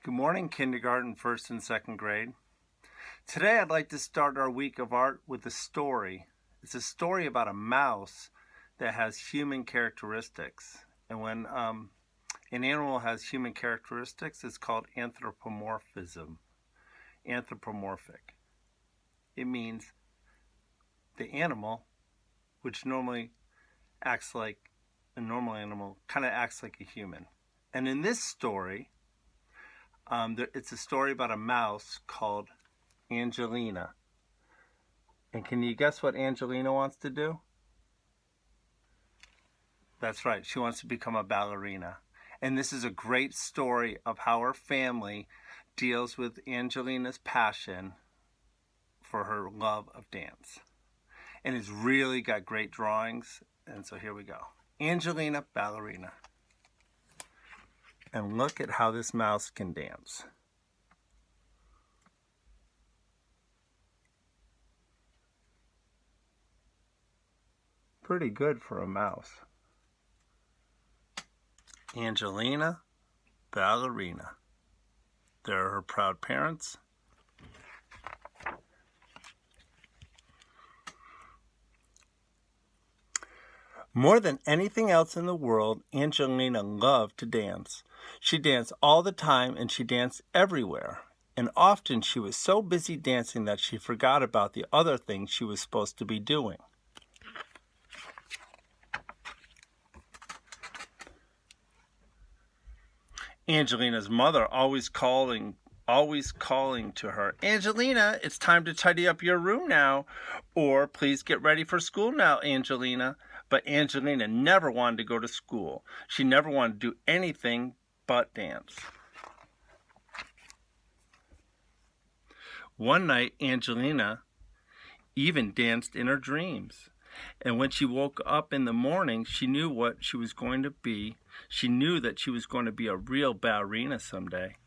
Good morning, kindergarten, first and second grade. Today I'd like to start our week of art with a story. It's a story about a mouse that has human characteristics. And when an animal has human characteristics, it's called anthropomorphism. Anthropomorphic. It means the animal, which normally acts like a normal animal, kind of acts like a human. And in this story, it's a story about a mouse called Angelina. And can you guess what Angelina wants to do? That's right, she wants to become a ballerina. And this is a great story of how her family deals with Angelina's passion for her love of dance. And it's really got great drawings. And so here we go. Angelina Ballerina. And look at how this mouse can dance. Pretty good for a mouse. Angelina Ballerina. There are her proud parents. More than anything else in the world, Angelina loved to dance. She danced all the time and she danced everywhere. And often she was so busy dancing that she forgot about the other things she was supposed to be doing. Angelina's mother always calling to her, "Angelina, it's time to tidy up your room now," or "Please get ready for school now, Angelina." But Angelina never wanted to go to school. She never wanted to do anything but dance. One night, Angelina even danced in her dreams. And when she woke up in the morning, she knew what she was going to be. She knew that she was going to be a real ballerina someday.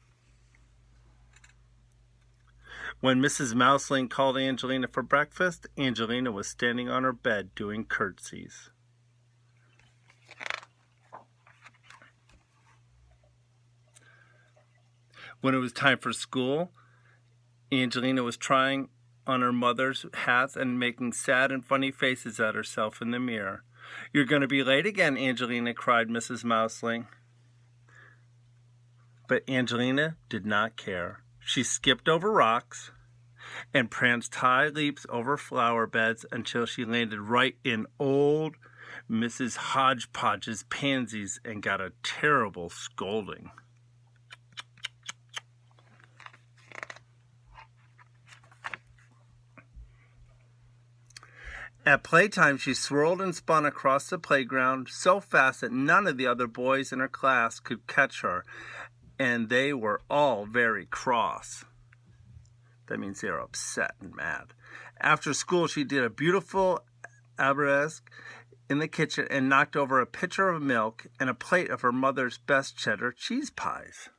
When Mrs. Mouseling called Angelina for breakfast, Angelina was standing on her bed doing curtsies. When it was time for school, Angelina was trying on her mother's hat and making sad and funny faces at herself in the mirror. "You're going to be late again, Angelina," cried Mrs. Mouseling. But Angelina did not care. She skipped over rocks and pranced high leaps over flower beds until she landed right in old Mrs. Hodgepodge's pansies and got a terrible scolding. At playtime, she swirled and spun across the playground so fast that none of the other boys in her class could catch her, and they were all very cross. That means they were upset and mad. After school, she did a beautiful arabesque in the kitchen and knocked over a pitcher of milk and a plate of her mother's best cheddar cheese pies.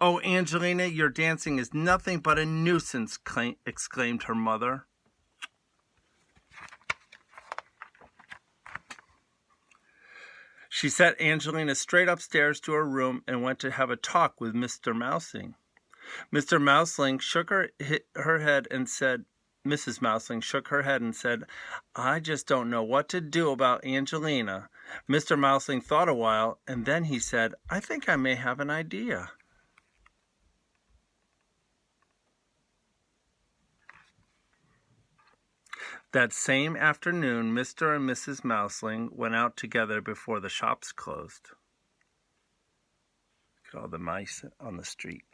"Oh, Angelina, your dancing is nothing but a nuisance," exclaimed her mother. She sent Angelina straight upstairs to her room and went to have a talk with Mr. Mouseling. Mr. Mouseling shook her head and said, Mrs. Mouseling shook her head and said, "I just don't know what to do about Angelina." Mr. Mouseling thought a while, and then he said, "I think I may have an idea." That same afternoon, Mr. and Mrs. Mouseling went out together before the shops closed. Look at all the mice on the street.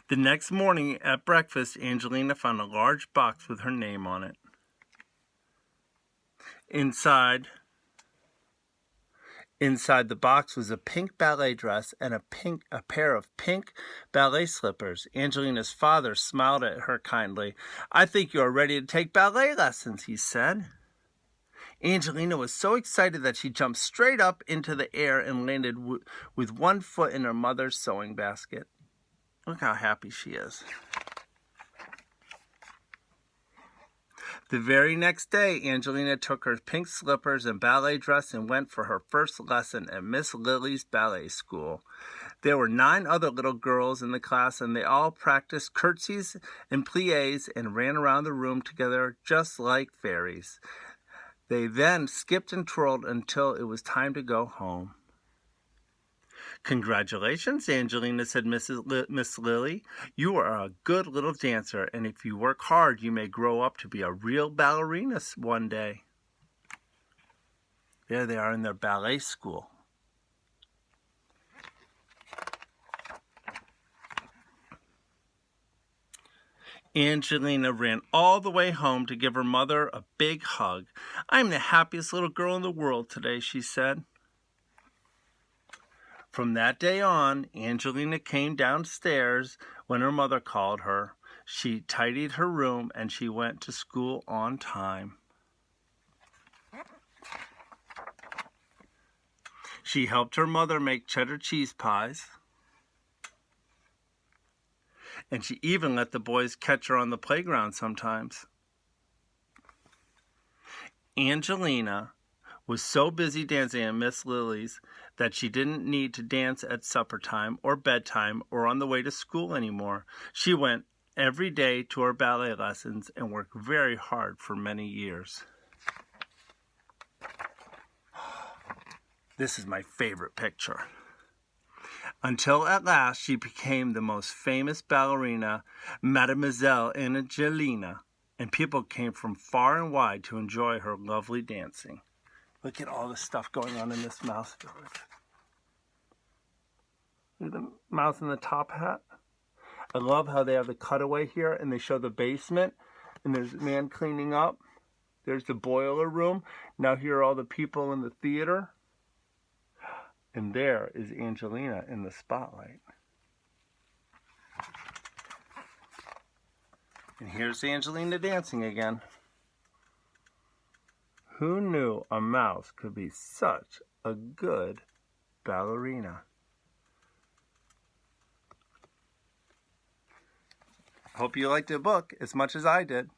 The next morning at breakfast, Angelina found a large box with her name on it. Inside the box was a pink ballet dress and a pair of pink ballet slippers. Angelina's father smiled at her kindly. "I think you are ready to take ballet lessons," he said. Angelina was so excited that she jumped straight up into the air and landed with one foot in her mother's sewing basket. Look how happy she is. The very next day, Angelina took her pink slippers and ballet dress and went for her first lesson at Miss Lily's ballet school. There were 9 other little girls in the class, and they all practiced curtsies and pliés and ran around the room together just like fairies. They then skipped and twirled until it was time to go home. "Congratulations, Angelina," said Miss Lily. "You are a good little dancer, and if you work hard, you may grow up to be a real ballerina one day." There they are in their ballet school. Angelina ran all the way home to give her mother a big hug. "I'm the happiest little girl in the world today," she said. From that day on, Angelina came downstairs when her mother called her. She tidied her room and she went to school on time. She helped her mother make cheddar cheese pies. And she even let the boys catch her on the playground sometimes. Angelina was so busy dancing at Miss Lily's that she didn't need to dance at supper time or bedtime or on the way to school anymore. She went every day to her ballet lessons and worked very hard for many years. This is my favorite picture. Until at last she became the most famous ballerina, Mademoiselle Angelina, and people came from far and wide to enjoy her lovely dancing. Look at all the stuff going on in this mouse village. Look at the mouse in the top hat. I love how they have the cutaway here and they show the basement and there's a man cleaning up. There's the boiler room. Now here are all the people in the theater. And there is Angelina in the spotlight. And here's Angelina dancing again. Who knew a mouse could be such a good ballerina? Hope you liked the book as much as I did.